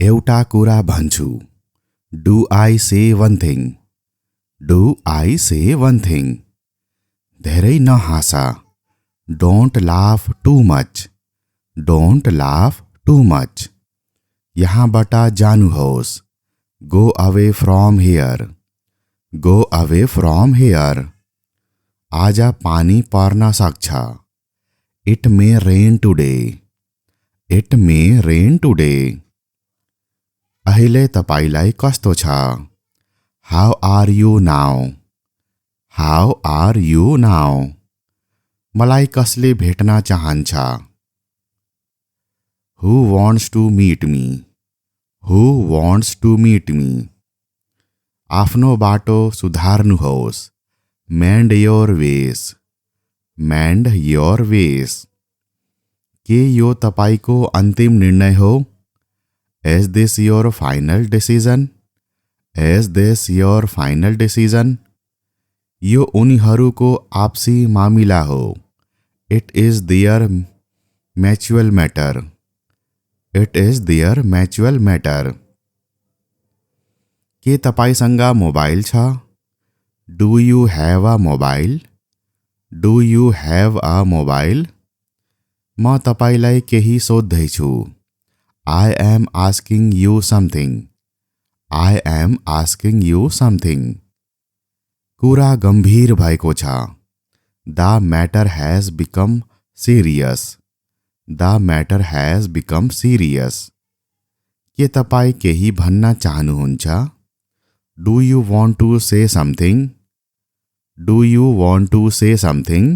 एउटा कुरा भन्छु। Do I say one thing. Do I say one thing. धेरै नहाँसा। Don't laugh too much. Don't laugh too much. यहाँबाट जानुहोस्। Go away from here. Go away from here. आज पानी पर्न सक्छ। It may rain today. It may rain today. अहिले तपाईलाई कस्तो छ? How are you now? How are you now? मलाई कसले भेट्न चाहन्छ? Who wants to meet me? Who wants to meet me? आफ्नो बाटो सुधार्नुहोस्। Mend your ways. Mend your ways. के यो तपाईको अन्तिम निर्णय हो? Is this your final decision? Is this your final decision? यो उनीहरूको आपसी मामिला हो। It is their mutual matter. It is their mutual matter. के तपाईसँग मोबाइल छ? Do you have a mobile? Do you have a mobile? म तपाईलाई केही सोध्दैछु। I am asking you something. I am asking you something. कुरा गम्भीर भएको छ। The matter has become serious. The matter has become serious. के तपाईँ केही भन्न चाहनुहुन्छ? Do you want to say something? Do you want to say something?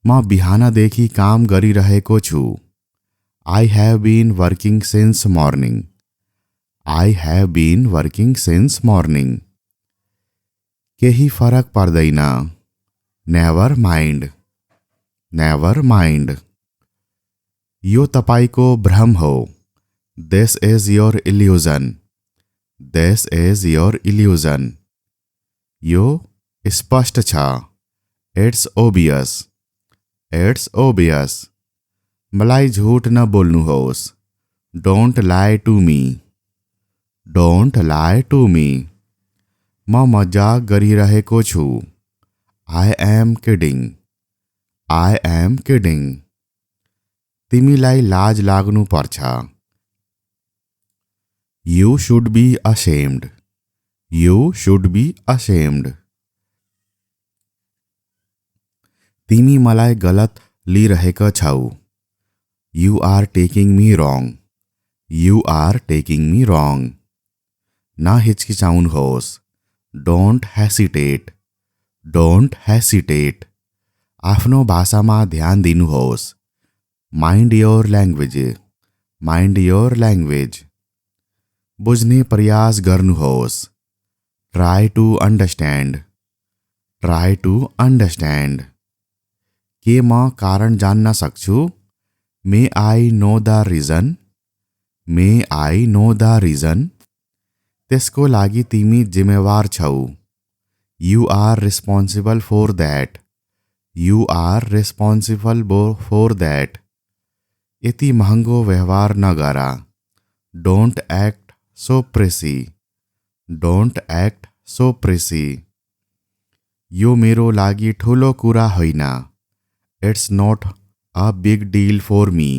म बिहानदेखि काम गरिरहेको छु। I have been working since morning. I have been working since morning. केही फरक पर्दैन। Never mind. Never mind. यो तपाईको भ्रम हो। This is your illusion. This is your illusion. यो स्पष्ट छ। It's obvious. It's obvious. मलाई झूठ न बोल्नुहोस्। Don't lie to me. Don't lie to me. म मजाक गरिरहेको छु। I am kidding. I am kidding. तिमीलाई लाज लाग्नु पर्छ। You should be ashamed. You should be ashamed. तिमी मलाई गलत लिइरहेका छौ। You are taking me wrong. You are taking me wrong. ना हिचकिचाउनुहोस्। Don't hesitate. Don't hesitate. आफ्नो भाषामा ध्यान दिनुहोस्। Mind your language. Mind your language. बुझ्ने प्रयास गर्नुहोस्। Try to understand. Try to understand. के म कारण जान्न सक्छु? May I know the reason? May I know the reason? त्यसको लागि तिमी जिम्मेवार छौ। You are responsible for that. You are responsible for that. यति महँगो व्यवहार नगर। Don't act so prissy. Don't act so prissy. यो मेरो लागि ठुलो कुरा होइन। It's not a big deal for me.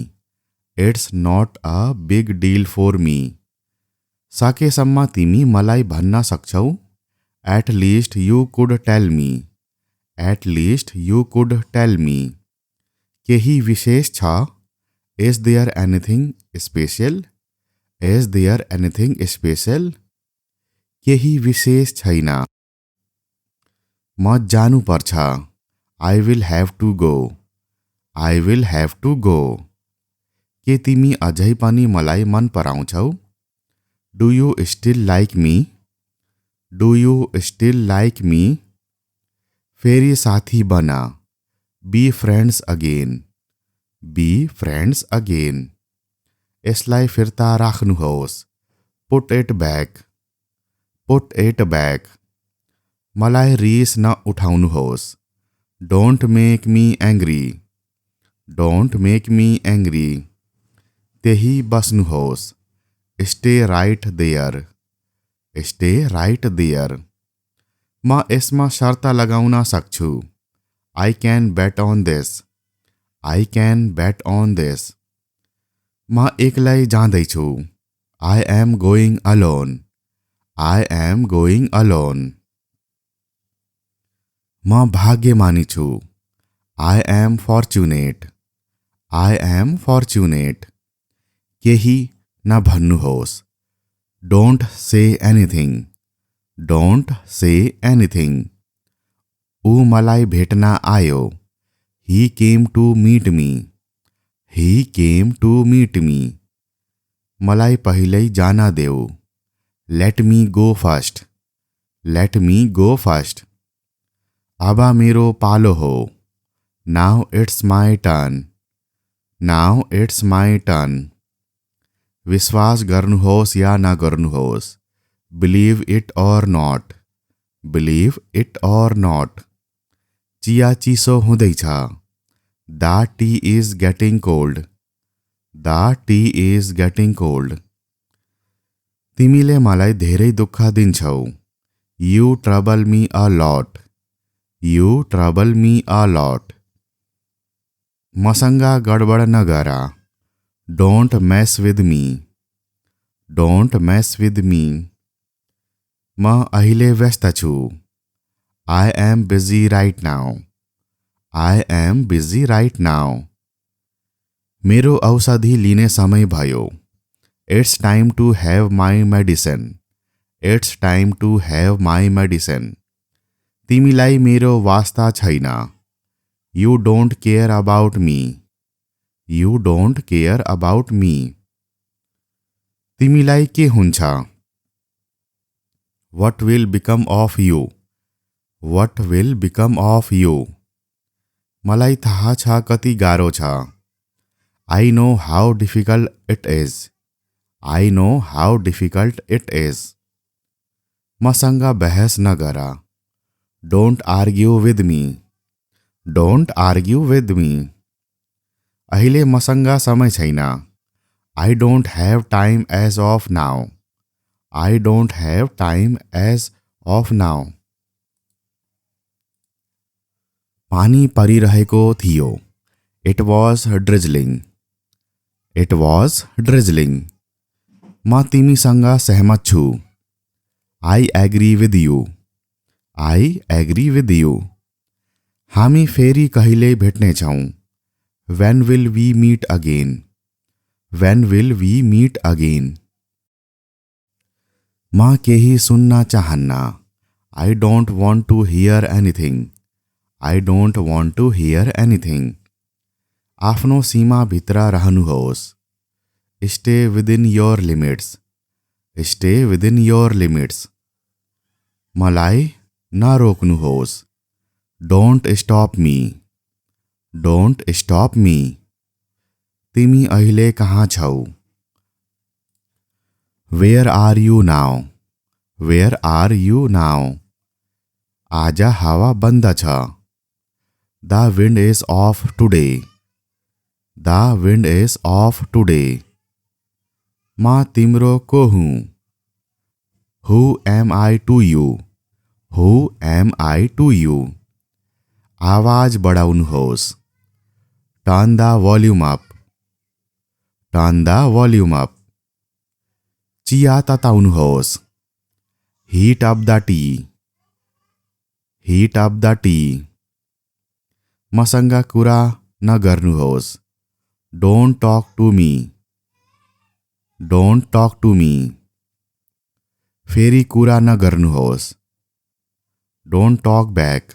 It's not a big deal for me. सकेसम्म तिमी मलाई भन्न सक्छौ? At least you could tell me. At least you could tell me. केही विशेष छ? Is there anything special? Is there anything special? केही विशेष छैन। म जानु पर्छ। I will have to go. I will have to go. के तिमी अझै पनि मलाई मन पराउँछौ? Do you still like me? Do you still like me? फेरि साथी बना। Be friends again. Be friends again. यसलाई फिर्ता राख्नुहोस्। Put it back. Put it back. मलाई रिस न उठाउनुहोस्। Don't make me angry. Don't make me angry. त्यही बस्नुहोस्। Stay right there, stay right there. म यसमा शर्त लगाउन सक्छु। I can bet on this, I can bet on this. म एक्लै जाँदैछु। I am going alone, I am going alone. म भाग्यमानी छु। I am fortunate, I am fortunate. केही नभन्नुहोस्। Don't say anything, don't say anything. ऊ मलाई भेट्न आयो। He came to meet me, he came to meet me. मलाई पहिल्यै जान देऊ। Let me go first, let me go first. अब मेरो पालो हो। Now it's my turn, now it's my turn. विश्वास गर्नुहोस् या नगर्नुहोस्। बिलिभ इट और नॉट, बिलिभ इट और नॉट। चिया चिसो हुँदैछ। The tea is getting cold, the tea is getting cold. तिमीले मलाई धेरै दुःख दिन्छौ। You trouble me a lot, you trouble me a lot. मसँग गडबड नगर। Don't mess with me, don't mess with me. म अहिले व्यस्त छु। I am busy right now, I am busy right now. मेरो औषधि लिने समय भयो। It's time to have my medicine, it's time to have my medicine. तिमीलाई मेरो वास्ता छैन। You don't care about me, you don't care about me. तिमीलाई के हुन्छ? What will become of you, what will become of you. मलाई थाहा छ कति गाह्रो छ। I know how difficult it is, I know how difficult it is. मसँग बहस नगर। Don't argue with me, don't argue with me. अहिले मसँग समय छैन। I don't have time as of now, I don't have time as of now. पानी परिरहेको थियो। It was drizzling, it was drizzling. म तिमीसँग सहमत छु। I agree with you, I agree with you. हामी फेरि कहिले भेट्नेछौँ। When will we meet again, when will we meet again. म केही सुन्न चाहन्न। I don't want to hear anything, I don't want to hear anything. आफ्नो सीमाभित्र रहनुहोस्। Stay within your limits, stay within your limits. मलाई नरोक्नुहोस्। Don't stop me, don't stop me. तिमी अहिले कहाँ छौ? Where are you now, where are you now. आज हावा बन्द छ। The wind is off today, the wind is off today. म तिम्रो को हुँ? Who am I to you, who am I to you. आवाज बढाउनुहोस्। Turn the volume up, turn the volume up. चिया तताउनुहोस्। Heat up the tea, heat up the tea. मसँग कुरा नगर्नुहोस्। Don't talk to me, don't talk to me. फेरि कुरा नगर्नुहोस्। Don't talk back,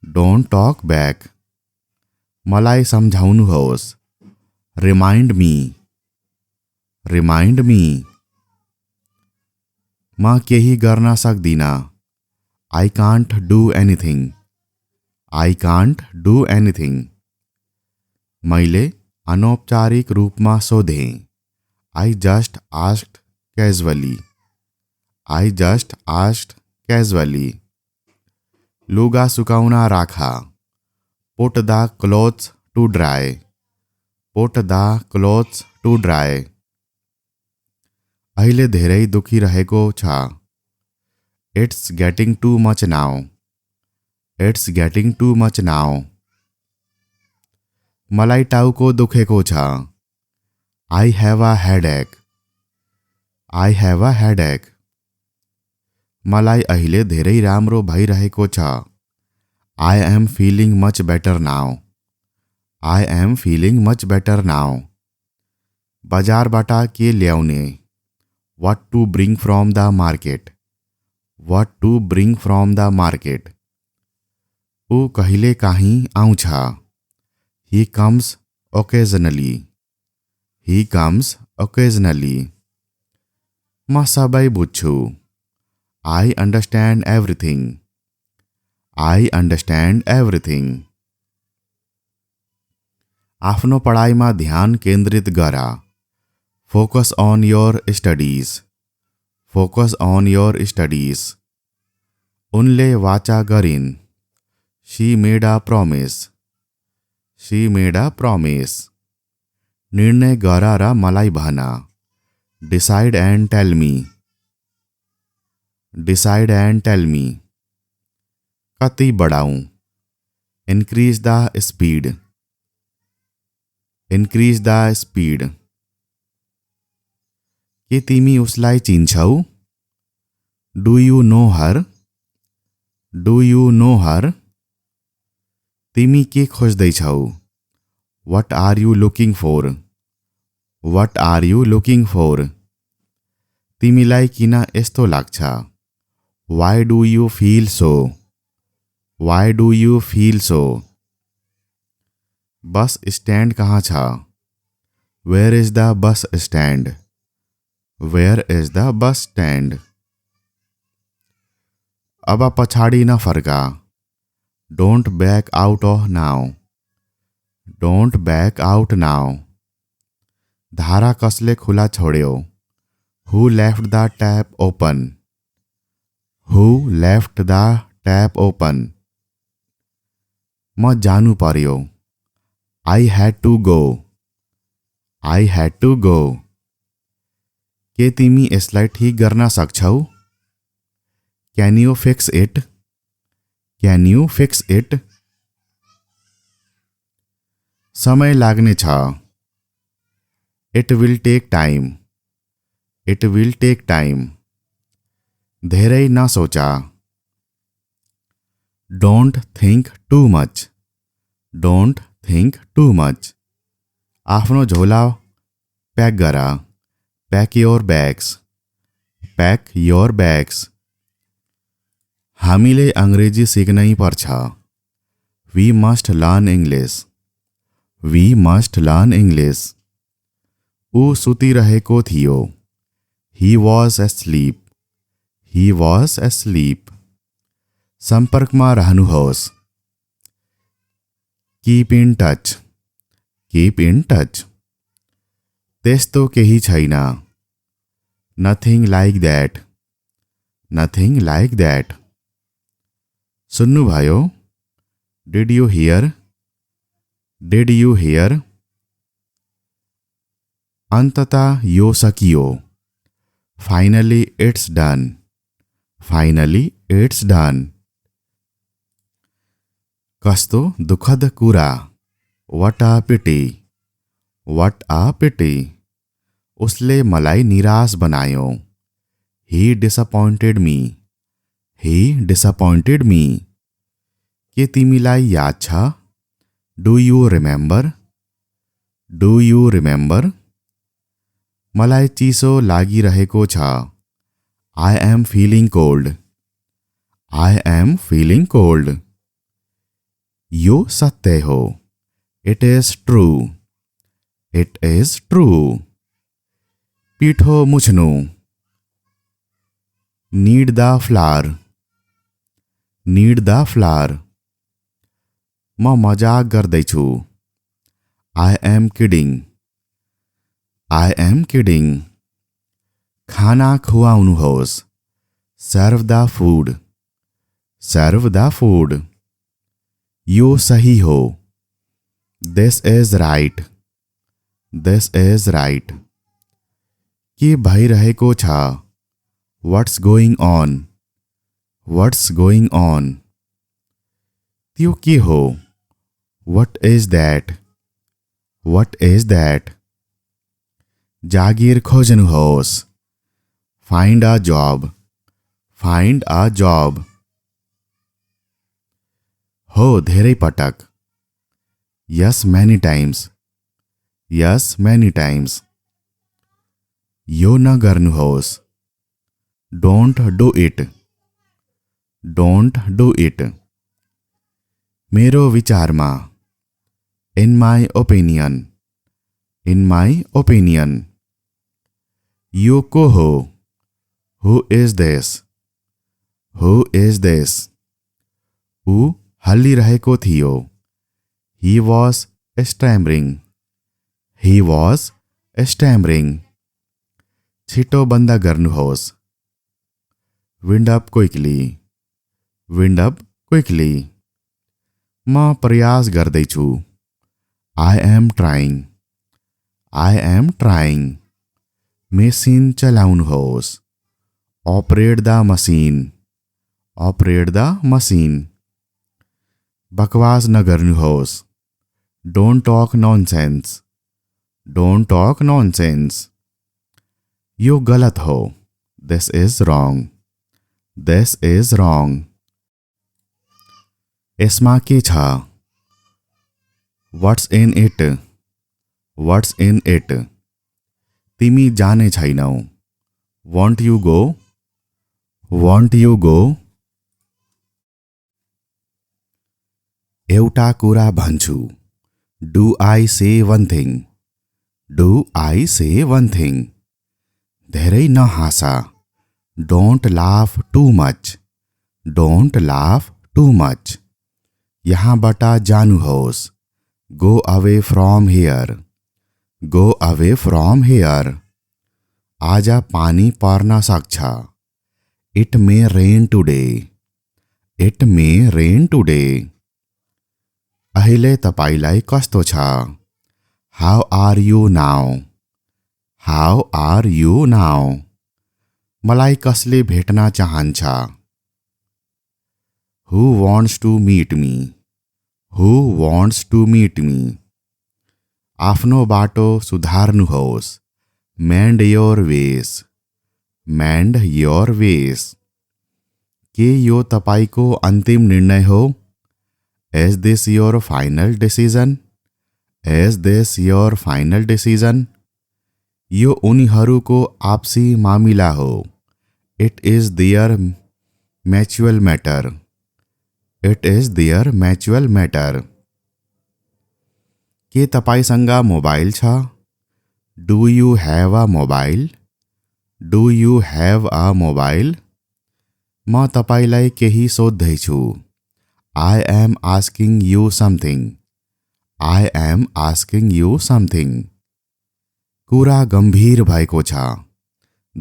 don't talk back. मलाई सम्झाउनुहोस्। Remind me, remind me. म केही गर्न सक्दिनँ। I can't do anything, I can't do anything. मैले अनौपचारिक रूपमा सोधेँ। I just asked casually, I just asked casually. लुगा सुकाउन राख। Put the clothes to dry, put the clothes to dry. अहिले धेरै दुखी रहेको छ। It's getting too much now. It's getting too much now. मलाई टाउको दुखेको छ। I have a headache. I have a headache. मलाई अहिले धेरै राम्रो भइरहेको छ। I am feeling much better now. I am feeling much better now. बजारबाट के ल्याउने? What to bring from the market? What to bring from the market? ऊ कहिले काहीँ आउँछ। He comes occasionally. He comes occasionally. म सबै बुझ्छु। I understand everything. I understand everything. आफ्नो पढाइमा ध्यान केन्द्रित गर। Focus on your studies. Focus on your studies. उनले वाचा गरिन्। She made a promise. She made a promise. निर्णय गर र मलाई भन। Decide and tell me. Decide and tell me. कति बढाऊं? Increase the speed. Increase the speed. के तिमी उसलाई चिन्छौ? Do you know her? Do you know her? तिमी के खोज्दैछौ? What are you looking for? What are you looking for? तिमीलाई किन यस्तो लाग्छ? Why do you feel so? Why do you feel so? Bus stand कहाँ छ? Where is the bus stand? Where is the bus stand? अब पछाडि नफर्का। Don't back out now. Don't back out now. धारा कसले खुला छोड्यो? Who left the tap open? Who left the tap open? म जानु पर्यो। I had to go. I had to go. के तिमी यसलाई ठिक गर्न सक्छौ? Can you fix it? Can you fix it? समय लाग्ने छ। It will take time. It will take time. धेरै नसोचा। Don't think too much. Don't think too much. आफ्नो झोला प्याक गर। Pack your bags. Pack your bags. हामीले अंग्रेजी सिक्नै पर्छ। We must learn English. We must learn English. ऊ सुतिरहेको थियो। He was asleep. He was asleep. सम्पर्कमा रहनुहोस्। Keep in touch. Keep in touch. त्यस्तो केही छैन। Nothing like that. Nothing like that. सुन्नुभयो? Did you hear? Did you hear? अन्ततः यो सकियो। Finally it's done. Finally it's done. कस्तो दुखद कुरा। What a pity. What a pity. उसले मलाई निराश बनायो। He disappointed me. He disappointed me. के तिमीलाई याद छ? Do you remember? Do you remember? मलाई चिसो लागिरहेको छ। I am feeling cold. I am feeling cold. यो सत्य हो। It is true. It is true. पिठो मुछ्नु। Knead the flour. Knead the flour. म मजाक गर्दैछु। I am kidding. I am kidding. खाना खुवाउनुहोस्। Serve the food. Serve the food. यो सही हो। This is right. This is right. के भइरहेको छ? What's going on? What's going on? त्यो के हो? What is that? What is that? जागिर खोज्नुहोस्. Find a job. Find a job. हो धेरै पटक. Yes, many times. Yes, many times. यो न गर्नुहोस्. Don't do it. Don't do it. मेरो विचारमा. In my opinion. In my opinion. यो को हो? Who is this? Who is this? ऊ हल्लिरहेको थियो. He was stammering. He was stammering. छिटो बन्द गर्नुहोस्. Wind up quickly. Wind up quickly. म प्रयास गर्दैछु. I am trying. I am trying. Machine चलाउनुहोस्. Operate the machine. Operate the machine. बकवास न गर्नुहोस्. Don't talk nonsense. Don't talk nonsense. यो गलत हो. This is wrong. This is wrong. यसमा के छ? What's in it? What's in it? तिमी जाने छैनौ. Won't you go? Won't you go? एउटा कुरा भन्छु. Do I say one thing? Do I say one thing? धेरै नहाँसा. Don't laugh too much. Don't laugh too much. यहाँबाट जानुहोस्. Go away from here. Go away from here. आज पानी पर्न सक्छ. It may rain today. It may rain today. अहिले तपाईलाई कस्तो छ? How are you now? How are you now? मलाई कसले भेट्न चाहन्छ? Who wants to meet me? Who wants to meet me? आफ्नो बाटो सुधार्नुहोस्. Mend your ways. Mend your ways. के यो तपाईको अन्तिम निर्णय हो? Is this your final decision? Is this your final decision? यो उनीहरूको आपसी मामिला हो. It is their mutual matter. It is their mutual matter. के तपाईसँग मोबाइल छ? Do you have a mobile? Do you have a mobile? म तपाईलाई केही सोध्दैछु. I am asking you something. I am asking you something. कुरा गम्भीर भएको छ.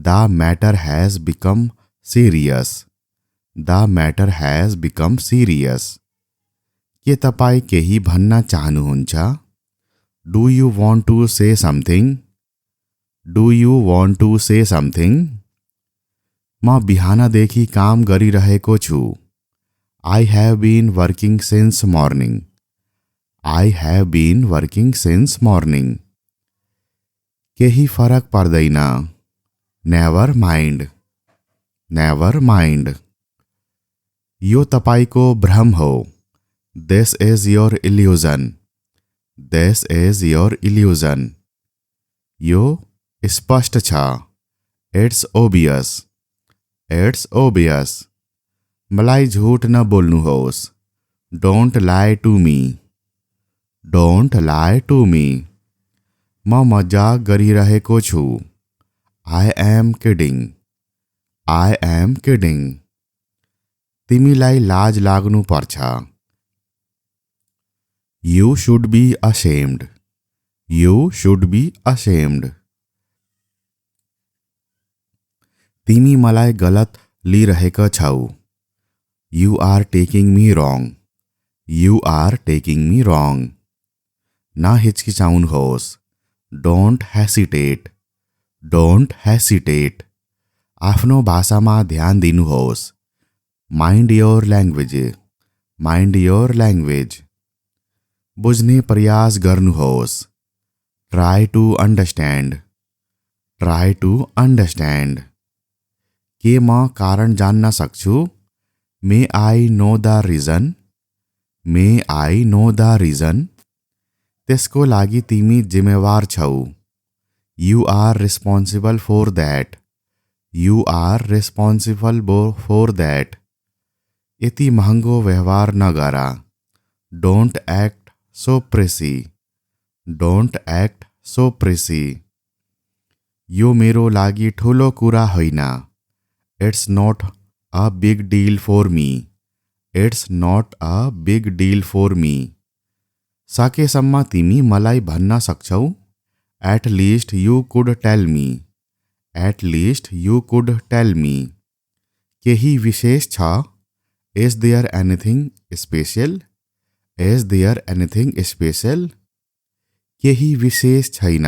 The matter has become serious. The matter has become serious. के तपाईँ केही भन्न चाहनुहुन्छ? Do you want to say something? Do you want to say something? म बिहानदेखि काम गरिरहेको छु. I have been working since morning. I have been working since morning. केही फरक पर्दैन. Never mind. Never mind. यो तपाईको भ्रम हो. This is your illusion. This is your illusion. यो स्पष्ट छ. It's obvious. It's obvious. मलाई झूठ न बोल्नुहोस्. Don't lie to me. Don't lie to me. म मजाक गरिरहेको छु. I am kidding. I am kidding. तिमीलाई लाज लाग्नु पर्छ. You should be ashamed. You should be ashamed. तिमी मलाई गलत लिइरहेका छौ. You are taking me wrong. You are taking me wrong. ना हिचकिचाउनुहोस्. Don't hesitate. Don't hesitate. आफ्नो भाषामा ध्यान दिनुहोस्। Mind your language. Mind your language. बुझ्ने प्रयास गर्नुहोस्। Try to understand. Try to understand. के म कारण जान्न सक्छु? May I know the reason. May I know the reason. त्यसको लागि तिमी जिम्मेवार छौ। You are responsible for that. You are responsible for that. यति महँगो व्यवहार नगर। Don't act so pricey. Don't act so pricey. यो मेरो लागि ठुलो कुरा होइन। It's not a big deal for me. It's not a big deal for me. सकेसम्म तिमी मलाई भन्न सक्छौ। At least you could tell me. At least you could tell me. केही विशेष छ? Is there anything special? Is there anything special? केही विशेष छैन।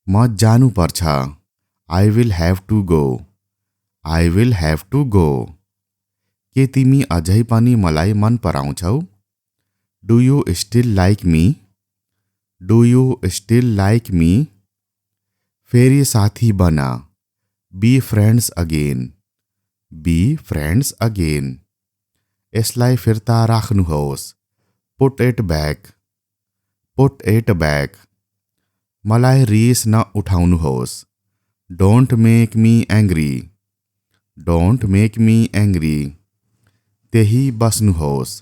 म जानुपर्छ। I will have to go. I will have to go. के तिमी अझै पनि मलाई मन पराउँछौ? Do you still like me? Do you still like me? फेरि साथी बन। Be friends again. Be friends again. यसलाई फिर्ता राख्नुहोस्। Put it back. Put it back. मलाई रिस न उठाउनुहोस्। Don't make me angry. Don't make me angry. त्यही बस्नुहोस्।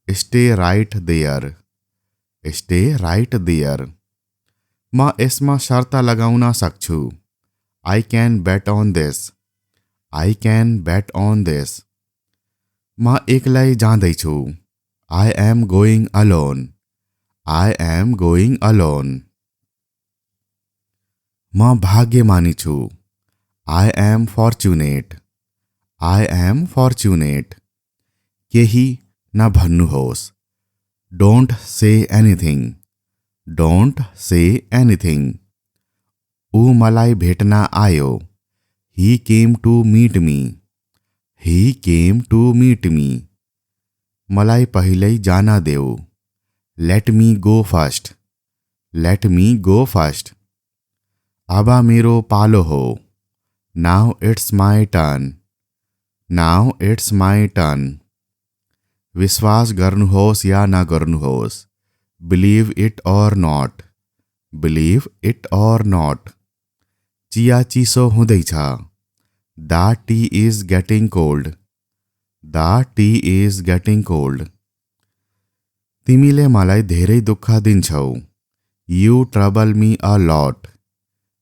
Stay right there. Stay right there. म यसमा शर्त लगाउन सक्छु। I can bet on this. I can bet on this. म एक्लै जाँदैछु। I am going alone. I am going alone. म भाग्यमानी छु। I am fortunate. I am fortunate. केही नभन्नुहोस्। Don't say anything. Don't say anything. ऊ मलाई भेट्न आयो। He came to meet me. He came to meet me. मलाई पहिल्यै जान देऊ। Let me go first. Let me go first. अब मेरो पालो हो। Now it's my turn. Now it's my turn. विश्वास गर्नुहोस् या नगर्नुहोस्। Believe it or not. Believe it or not. चिया चिसो हुँदैछ। The tea is getting cold. The tea is getting cold. तिमीले मलाई धेरै दुःख दिन्छौ। You trouble me a lot.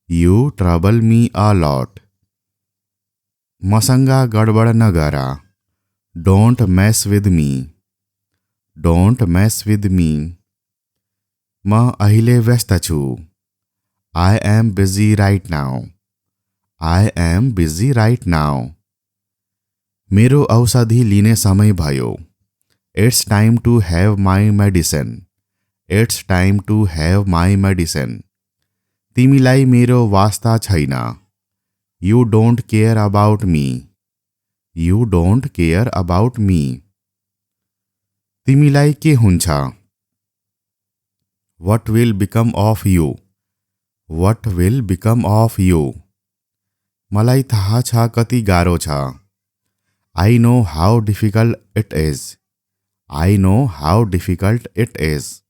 You trouble me a lot. मसँग गडबड नगर। Don't mess with me. Don't mess with me. म अहिले व्यस्त छु। I am busy right now. I am busy right now. मेरो औषधि लिने समय भयो। It's time to have my medicine. It's time to have my medicine. तिमीलाई मेरो वास्ता छैन। You don't care about me. You don't care about me. तिमीलाई के हुन्छ? What will become of you. What will become of you. मलाई थाहा छ कति गाह्रो छ। I know how difficult it is. I know how difficult it is.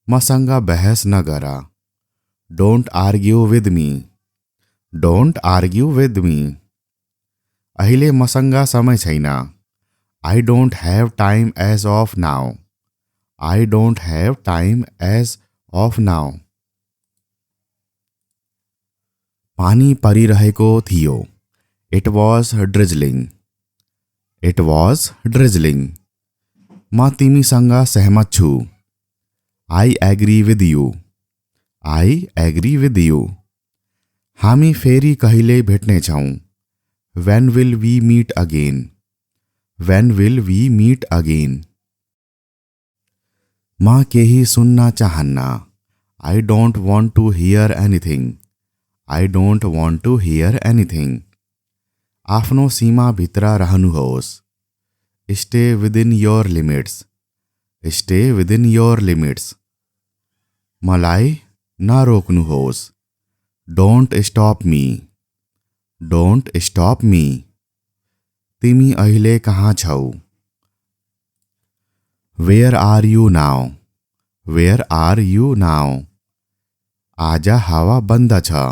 मसँग बहस नगर। Don't argue with me. Don't argue with me. अहिले मसँग समय छैन। I don't have time as of now. I don't have time as of now. पानी परिरहेको थियो। It was drizzling. It was drizzling. म तिमीसँग सहमत छु। I agree with you. I agree with you. हामी फेरि कहिले भेट्नेछौँ? When will we meet again. When will we meet again. म केही सुन्न चाहन्न। I don't want to hear anything. I don't want to hear anything. आफ्नो सीमा भित्र रहनुहोस्. Stay within your limits. Stay within your limits. मलाई नरोक्नुहोस्. Don't stop me. Don't stop me. तिमी अहिले कहाँ छौ? Where are you now? Where are you now? आज हावा बन्द छ.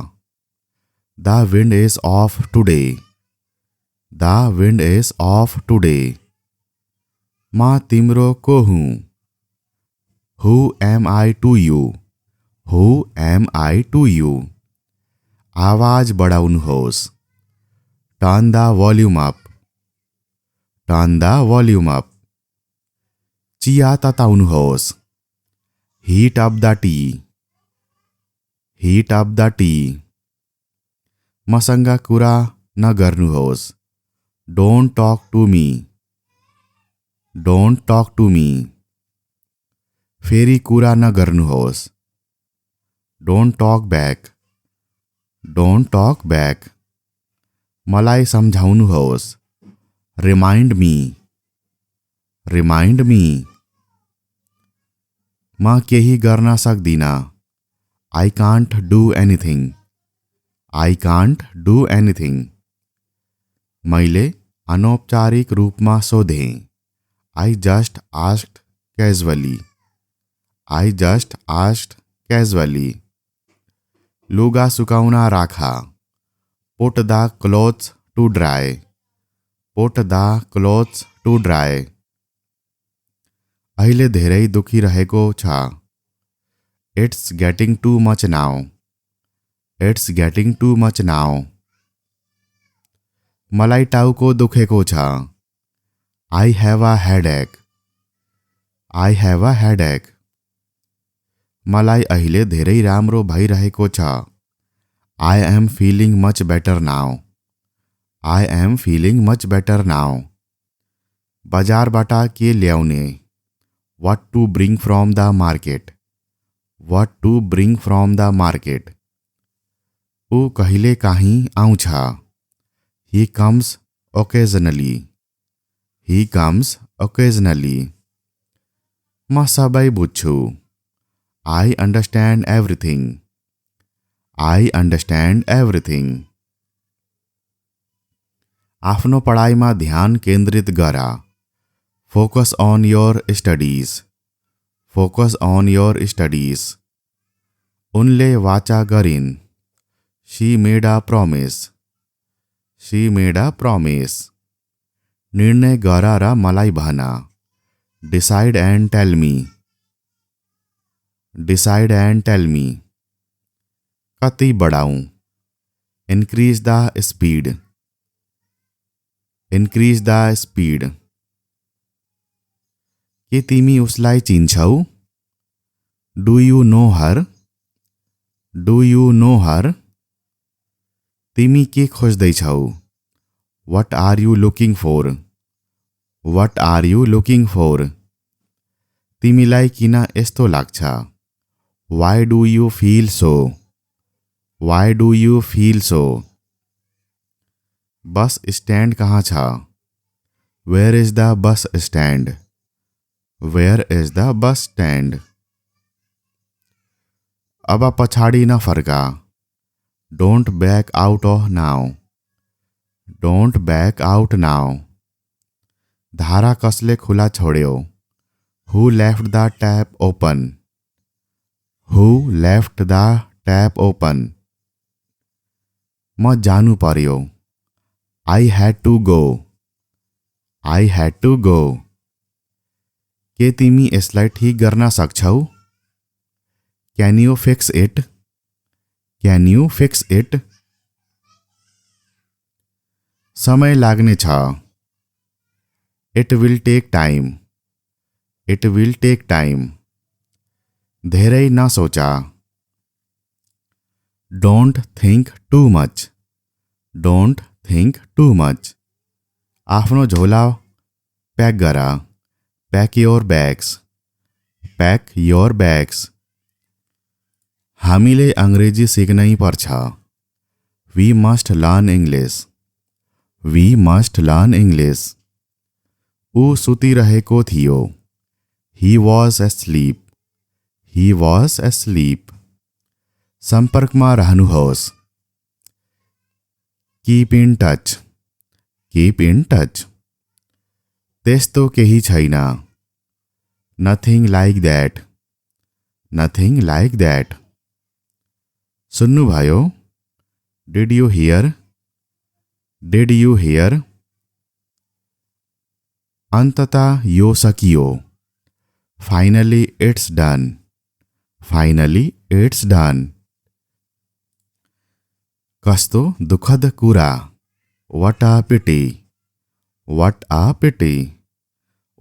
The wind is off today. The wind is off today. म तिम्रो को हुँ? Who am I to you? Who am I to you? आवाज बढाउनुहोस्. Turn the volume up. Turn the volume up. चिया तताउनुहोस्. Heat up the tea. Heat up the tea. मसँग कुरा नगर्नुहोस्. Don't talk to me. Don't talk to me. फेरि कुरा नगर्नुहोस्. Don't talk back. Don't talk back. मलाई सम्झाउनुहोस्. Remind me. Remind me. म केही गर्न सक्दिन. I can't do anything. I can't do anything. मैले अनौपचारिक रूपमा सोधेँ. I just asked casually. I just asked casually. लुगा सुकाउन राखा. Put the clothes to dry. Put the clothes to dry. अहिले धेरै दुखिरहेको छ. It's getting too much now. It's getting too much now. मलाई टाउको दुखेको छ. I have a headache. I have a headache. मलाई अहिले धेरै राम्रो भइरहेको छ. I am feeling much better now. I am feeling much better now. बजारबाट के ल्याउने? What to bring from the market. What to bring from the market. ऊ कहिले काहीँ आउँछ. He comes occasionally. He comes occasionally. म सबै बुझ्छु. I understand everything. I understand everything. आफ्नो पढाइमा ध्यान केन्द्रित गर. Focus on your studies. Focus on your studies. उनले वाचा गरिन्. She made a promise. She made a promise. निर्णय गर र मलाई भन. Decide and tell me. Decide and tell me. कति बढाऊं? Increase the speed. Increase the speed. के तिमी उसलाई चिन्छौ? Do you know her? Do you know her? तिमी के खोज्दैछौ? What are you looking for? What are you looking for? तिमीलाई किन यस्तो लाग्छ? Why do you feel so? Why do you feel so? Bus stand कहाँ छ? Where is the bus stand? Where is the bus stand? अब पछाडि नफर्का. Don't back out now. Don't back out now. धारा कसले खुला छोड्यो? Who left the tap open? Who left the tap open? म जानु पर्यो. I had to go. I had to go. के तिमी यसलाई ठीक गर्न सक्छौ? Can you fix it? Can you fix it? समय लाग्ने छ. It will take time. It will take time. धेरै नसोचा. Don't think too much. Don't think too much. आफ्नो झोला प्याक गर. Pack your bags. Pack your bags. हामीले अंग्रेजी सिक्नै पर्छ। We must learn English. We must learn English. ऊ सुतिरहेको थियो। He was asleep. He was asleep. सम्पर्कमा रहनुहोस्। Keep in touch. Keep in touch. त्यस्तो केही छैन। Nothing like that. Nothing like that. सुन्नुभयो? Did you hear? Did you hear? अन्ततः यो सकियो। Finally it's done. Finally it's done. कस्तो दुखद कुरा। What a pity. What a pity.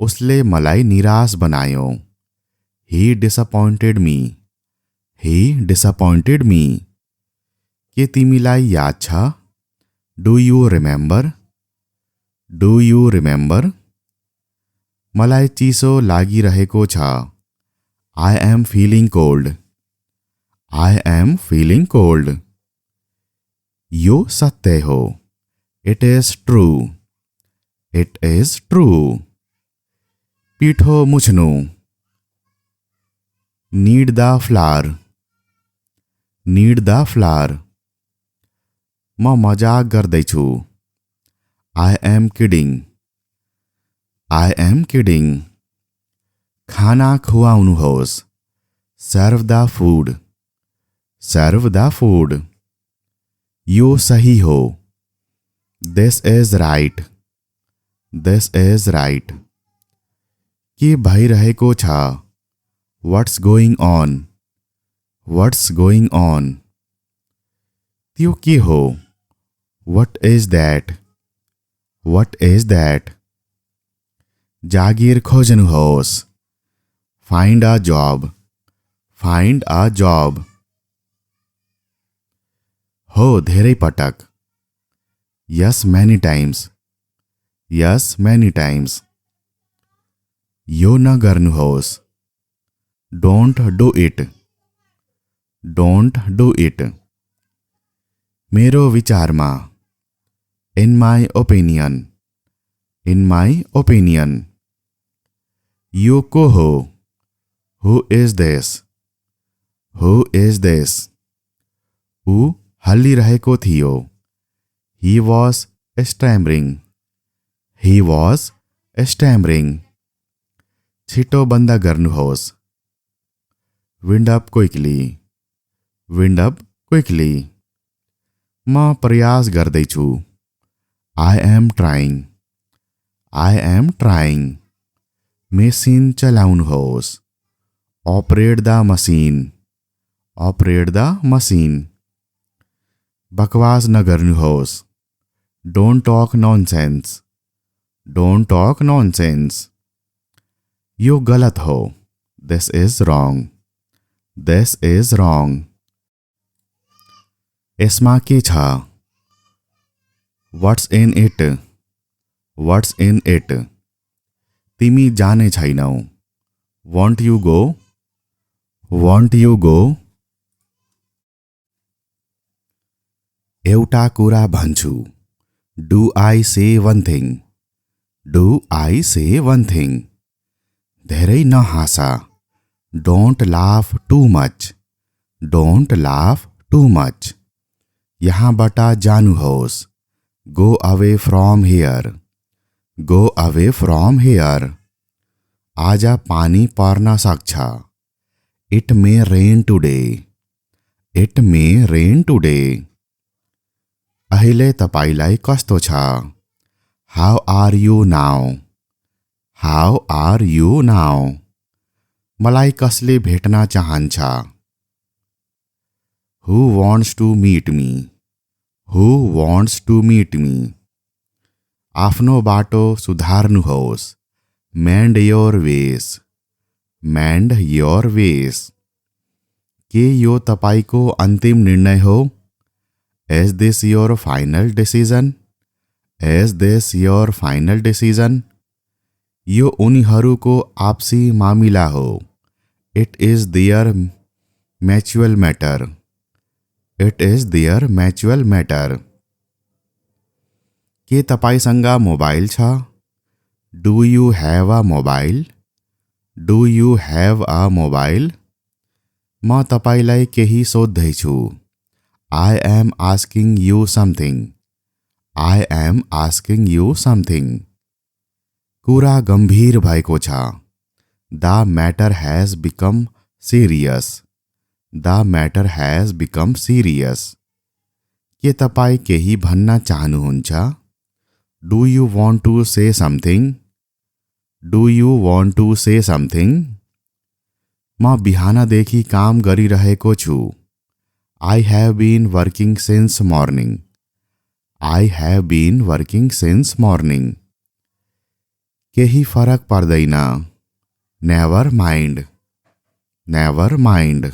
उसले मलाई निराश बनायो। He disappointed me. He disappointed me. के तिमीलाई याद छ? Do you remember? Do you remember? मलाई चिसो लागिरहेको छ। I am feeling cold. I am feeling cold. यो सत्य हो। It is true. It is true. पिठो मुछ्नु। Knead the flour. Knead the flour. म मजाक गर्दैछु। I am kidding. I am kidding. खाना खुवाउनुहोस्। Serve the food. Serve the food. यो सही हो। This is right. This is right. के भइरहेको छ? What's going on? What's going on? त्यो के हो? What is that? What is that? जागिर खोज्नुहोस्। Find a job. Find a job. हो धेरै पटक। Yes, many times. Yes, many times. यो न गर्नुहोस्। Don't do it. Don't do it. मेरो विचारमा। In my opinion. In my opinion. यो को हो? Who is this? Who is this? ऊ हल्लिरहेको थियो। He was stammering. He was stammering. छिटो बन्द गर्नुहोस्। Wind up quickly. Wind up quickly. म प्रयास गर्दैछु। I am trying. I am trying. Machine चलाउनुहोस्। Operate the machine. Operate the machine. बकवास न गर्नुहोस्। Don't talk nonsense. Don't talk nonsense. यो गलत हो। This is wrong. This is wrong. यसमा के छ? What's in it? What's in it? तिमी जाने छैनौ। Won't you go? Won't you go? एउटा कुरा भन्छु। Do I say one thing? Do I say one thing? धेरै नहाँस। Don't laugh too much. Don't laugh too much. यहाँबाट जानुहोस्। Go away from here. Go away from here. आज पानी पर्न सक्छ। It may rain today. It may rain today. अहिले तपाईलाई कस्तो छ? How are you now? How are you now? मलाई कसले भेट्न चाहन्छ? Who wants to meet me? Who wants to meet me? आफ्नो बाटो सुधार्नुहोस्। Mend your ways. Mend your ways. के यो तपाईको अन्तिम निर्णय हो? Is this your final decision? Is this your final decision? यो उनीहरूको आपसी मामिला हो। It is their mutual matter. It is their mutual matter. के तपाईसँग मोबाइल छ? Do you have a mobile? Do you have a mobile? म तपाईलाई केही सोध्दैछु। I am asking you something. I am asking you something. कुरा गम्भीर भएको छ। The matter has become serious. The matter has become serious. के तपाईँ केही भन्न चाहनुहुन्छ? Do you want to say something? Do you want to say something? म बिहानदेखि काम गरिरहेको छु। I have been working since morning. I have been working since morning. केही फरक पर्दैन। Never mind. Never mind.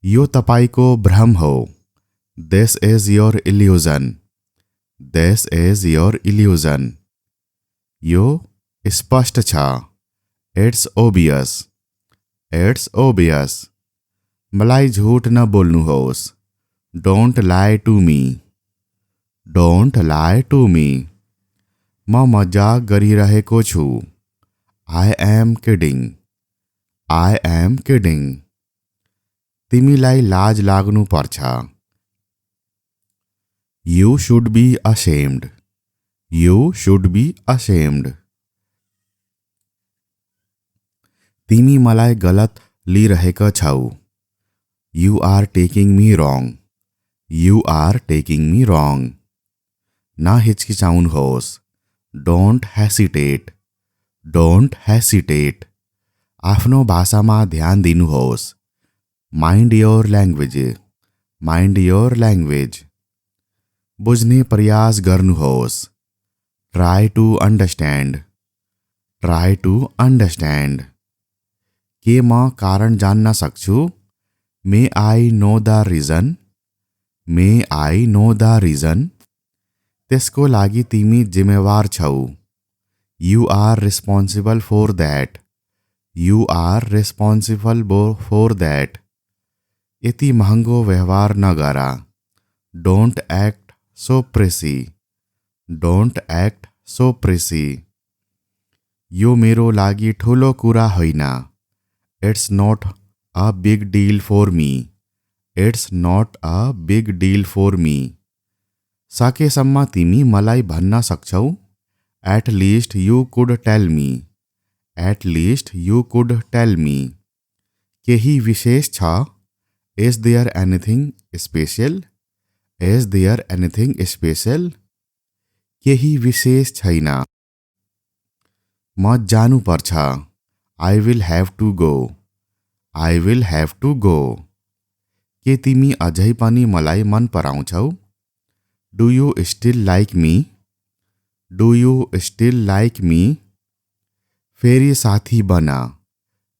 यो तपाईको भ्रम हो। This is your illusion. This is your illusion. यो स्पष्ट छ। It's obvious. It's obvious. मलाई झूठ न बोल्नुहोस्। Don't lie to me. Don't lie to me. म मजाक गरिरहेको छु। I am kidding. I am kidding. तिमीलाई लाज लाग्नु पर्छ। You should be ashamed. You should be ashamed. तिमी मलाई गलत लिइरहेका छौ। You are taking me wrong. You are taking me wrong. नहिचकिचाउनुहोस्। Don't hesitate. Don't hesitate. आफ्नो भाषामा ध्यान दिनुहोस्। Mind your language. Mind your language. बुझ्ने प्रयास गर्नुहोस्। Try to understand. Try to understand. के म कारण जान्न सक्छु? May I know the reason? May I know the reason? त्यसको लागि तिमी जिम्मेवार छौ। You are responsible for that. You are responsible for that. यति महँगो व्यवहार नगर। Don't act so pricey. Don't act so pricey. यो मेरो लागि ठुलो कुरा होइन। It's not a big deal for me. It's not a big deal for me. सकेसम्म तिमी मलाई भन्न सक्छौ। At least you could tell me. At least you could tell me. केही विशेष छ? Is there anything special? Is there anything special? केही विशेष छैन। म जानुपर्छ। I will have to go. I will have to go. के तिमी अझै पनि मलाई मन पराउँछौ? Do you still like me? Do you still like me? फेरि साथी बन।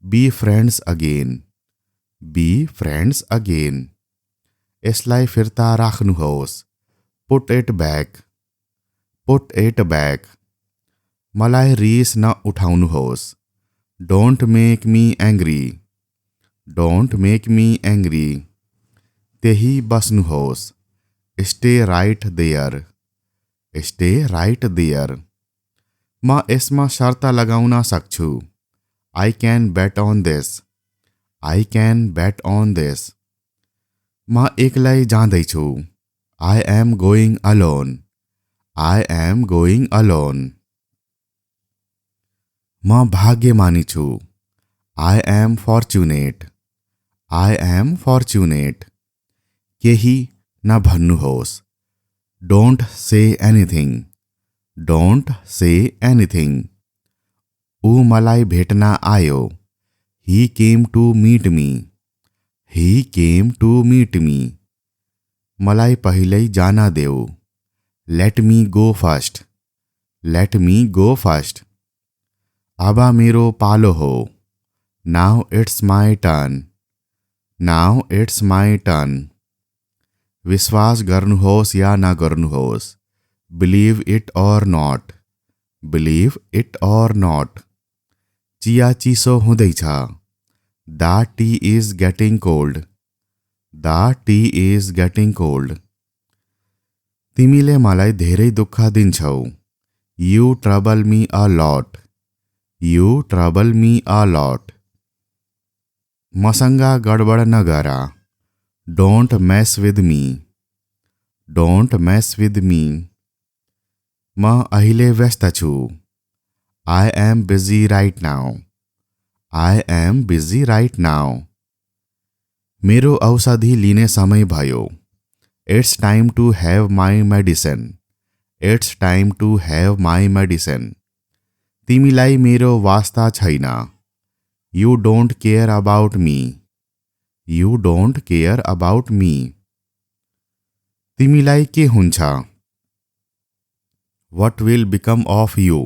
Be friends again. Be friends again. यसलाई फिर्ता राख्नुहोस्। Put it back. Put it back. मलाई रिस न उठाउनुहोस्। Don't make me angry. Don't make me angry. त्यही बस्नुहोस्। Stay right there. Stay right there. म यसमा शर्त लगाउन सक्छु। I can bet on this. I can bet on this. म एक्लै जाँदैछु। I am going alone. I am going alone. म भाग्यमानी छु। I am fortunate. I am fortunate. केही नभन्नुहोस्। Don't say anything. Don't say anything. ऊ मलाई भेट्न आयो। He came to meet me. He came to meet me. मलाई पहिल्यै जान देऊ। Let me go first. Let me go first. अब मेरो पालो हो। Now it's my turn. Now it's my turn. विश्वास गर्नुहोस् या नगर्नुहोस्। Believe it or not. Believe it or not. चिया चिसो हुँदैछ। The tea is getting cold. The tea is getting cold. तिमीले मलाई धेरै दुःख दिन्छौ। You trouble me a lot. You trouble me a lot. मसँग गडबड नगर। Don't mess with me. Don't mess with me. म अहिले व्यस्त छु। I am busy right now. I am busy right now. मेरो औषधि लिने समय भयो। It's time to have my medicine. It's time to have my medicine. तिमीलाई मेरो वास्ता छैन। You don't care about me. You don't care about me. तिमीलाई के हुन्छ? What will become of you.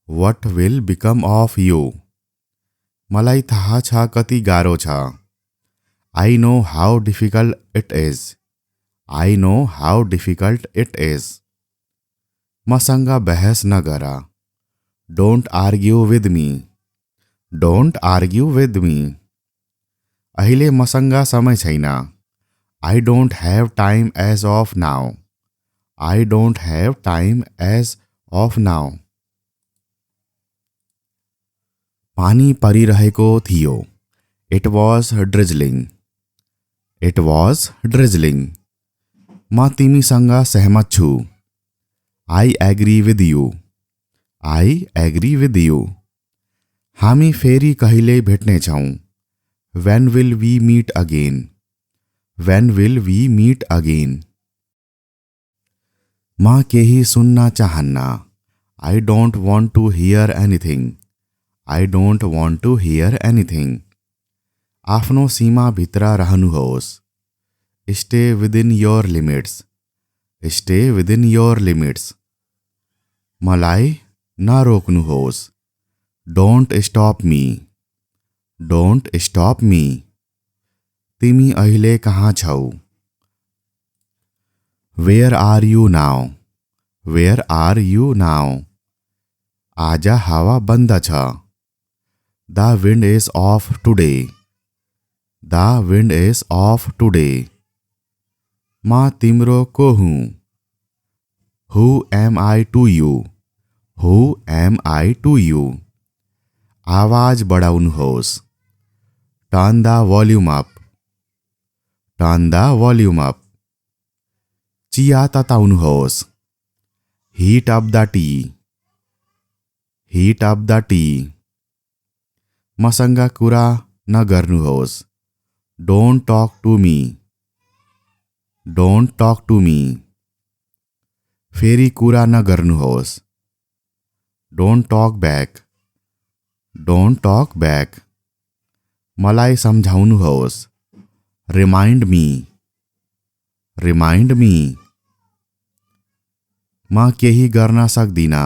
What will become of you. मलाई थाहा छ कति गाह्रो छ। I know how difficult it is. I know how difficult it is. मसँग बहस नगर। Don't argue with me. Don't argue with me. अहिले मसँग समय छैन। I don't have time as of now. I don't have time as of now. पानी परिरहेको थियो। It was drizzling. It was drizzling. म तिमीसँग सहमत छु। I agree with you. I agree with you. हामी फेरि कहिले भेट्नेछौँ? When will we meet again. When will we meet again. म केही सुन्न चाहन्न। I don't want to hear anything. I don't want to hear anything. आफ्नो सीमाभित्र रहनुहोस्। Stay within your limits. Stay within your limits. मलाई नरोक्नुहोस्। Don't stop me. Don't stop me. तिमी अहिले कहाँ छौ? Where are you now. Where are you now. आज हावा बन्द छ। The wind is off today. The wind is off today. म तिम्रो को हुँ? Who am I to you. Who am I to you. आवाज बढाउनुहोस्। Turn the volume up. Turn the volume up. चिया तताउनुहोस्। Heat up the tea. Heat up the tea. मसँग कुरा नगर्नुहोस्। Don't talk to me. Don't talk to me. फेरि कुरा नगर्नुहोस्। Don't talk back. Don't talk back. मलाई सम्झाउनुहोस्। Remind me. Remind me. म केही गर्न सक्दिनँ।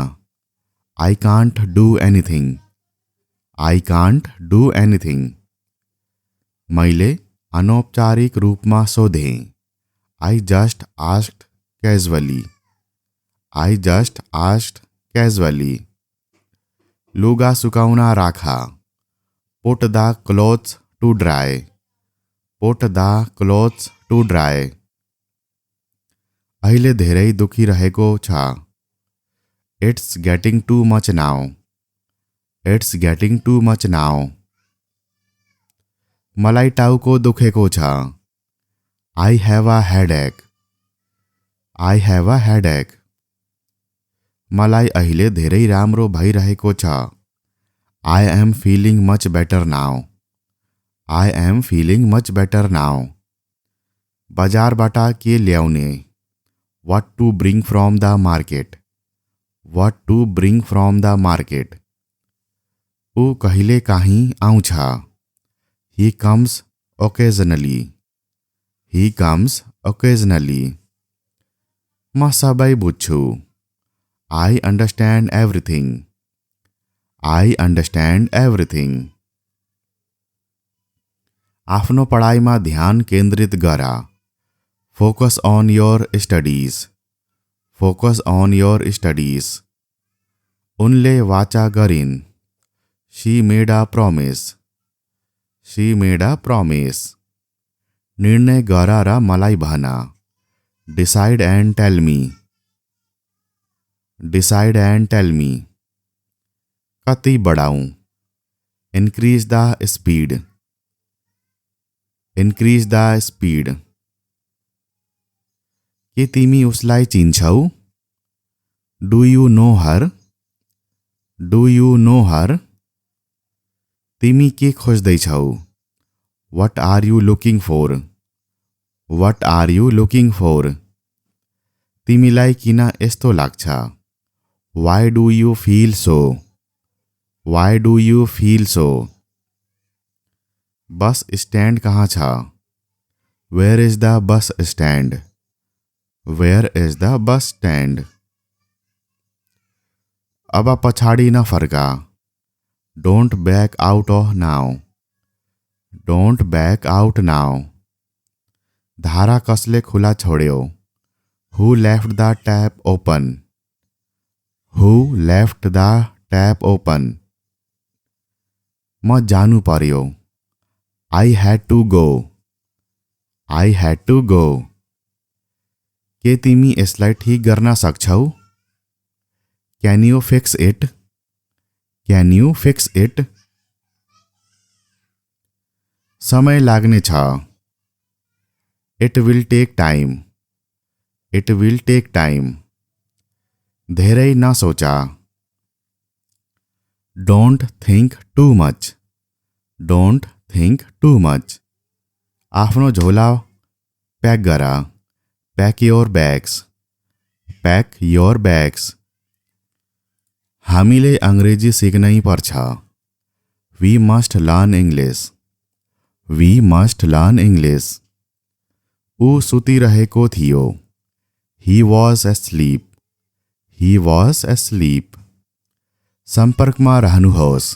I can't do anything. I can't do anything. मैले अनौपचारिक रूपमा सोधेँ। I just asked casually. I just asked casually. लुगा सुकाउन राख। Put the clothes to dry. Put the clothes to dry. अहिले धेरै दुखिरहेको छ। It's getting too much now. It's getting too much now. मलाई टाउको दुखेको छ। I have a headache. I have a headache. मलाई अहिले धेरै राम्रो भइरहेको छ। I am feeling much better now. I am feeling much better now. बजारबाट के ल्याउने? What to bring from the market. What to bring from the market. ऊ कहिले काहीँ आउँछ। ही comes occasionally. He comes occasionally. म सबै बुझ्छु। I understand everything. I understand everything. आफ्नो पढाइमा ध्यान केन्द्रित गर। Focus on your studies. Focus on your studies. उनले वाचा गरिन्। She made a promise. She made a promise. निर्णय गर र मलाई भन। Decide and tell me. Decide and tell me. कति बढाऊं। Increase the speed. Increase the speed. के तिमी उसलाई चिन्छौ। Do you know her. Do you know हर। तिमी के खोज्दैछौ। What are you looking for. What are you looking for. तिमीलाई किन यस्तो लाग्छ। Why do you feel so. Why do you feel so. Bus stand कहाँ छ। Where is the bus stand. Where is the bus stand. अब पछाडि नफर्का। Don't back out of now. Don't back out now. धारा कसले खुला छोड्यो। Who left the tap open. Who left the tap open. म जानु पर्यो। I had to go. I had to go. के तिमी यसलाई ठिक गर्न सक्छौ। Can you fix it. Can you fix it. समय लाग्ने छ। It will take time. It will take time. धेरै नसोचा। Don't think too much. Don't think too much. आफ्नो झोला प्याक गर। Pack your bags. Pack your bags. हामीले अङ्ग्रेजी सिक्नै पर्छ। We must learn English. We must learn English. ऊ सुतिरहेको थियो। He was asleep. He was asleep. सम्पर्कमा रहनुहोस्।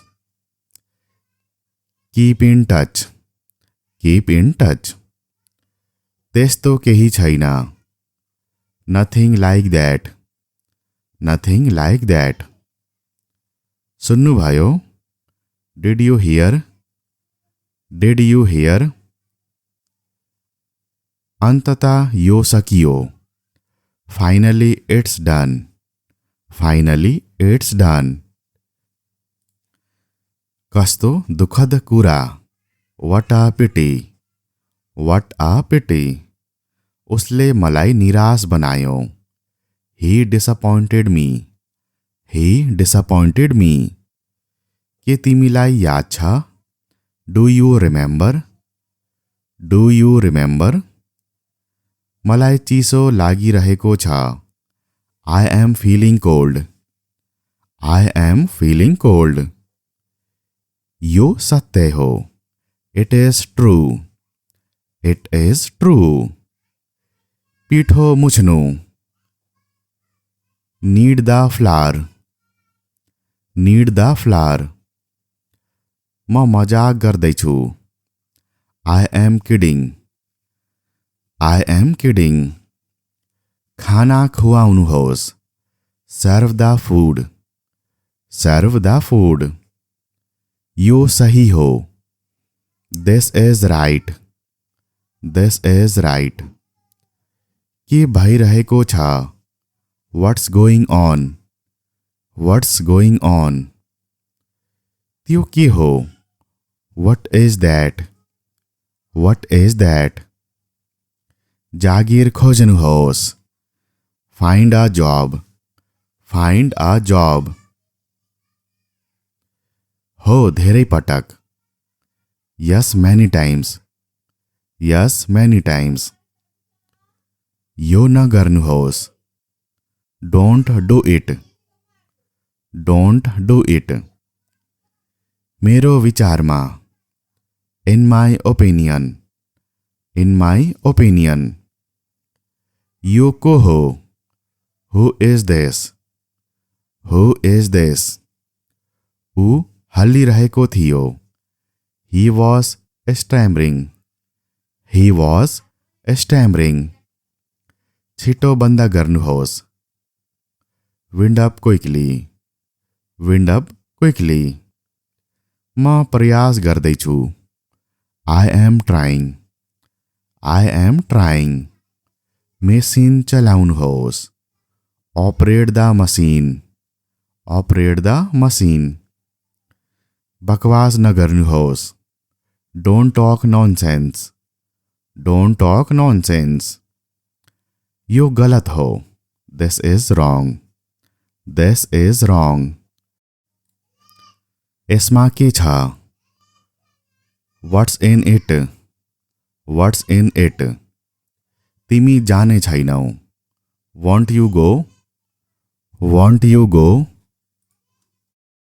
Keep in touch. Keep in touch. त्यस्तो केही छैन। Nothing like that. Nothing like that. सुन्नुभयो। Did you hear. Did you hear. अन्ततः यो सकियो। Finally it's done. Finally it's done. कस्तो दुःखद कुरा। What a pity. What a pity. उसले मलाई निराश बनायो। He disappointed me. He disappointed me. के तिमीलाई याद छ। Do you remember. Do you remember. मलाई चिसो लागिरहेको छ। I am feeling cold. I am feeling cold. यो सत्य हो। It is true. It is true. पिठो मुछ्नु। Knead the flour. Knead the flour. म मजाक गर्दैछु। I am kidding. I am kidding. खाना खुवाउनुहोस्। Serve the food. Serve the food. यो सही हो। This is right. This is right. के भइरहेको छ। What's going on. What's going on. त्यो के हो। What is that. What is that. जागिर खोज्नुहोस्। Find a job. Find a job. हो धेरै पटक। Yes many times. Yes many times. यो नगर्नुहोस्। Don't do it. Don't do it. मेरो विचारमा। In my opinion. In my opinion. यो को हो। Who is this. Who is this. ऊ हल्लिरहेको थियो। He was stammering. He was stammering. छिटो बन्द गर्नुहोस्। Wind up quickly. Wind up quickly. म प्रयास गर्दैछु। I am trying, I am trying. Machine चलाउनुहोस्, operate the machine, operate the machine. बकवास नगर्नुहोस्, don't talk nonsense, don't talk nonsense. यो गलत हो, this is wrong, this is wrong. यसमा के छ, what's in it, what's in it. तिमी जाने छैनौ, want you go, want you go.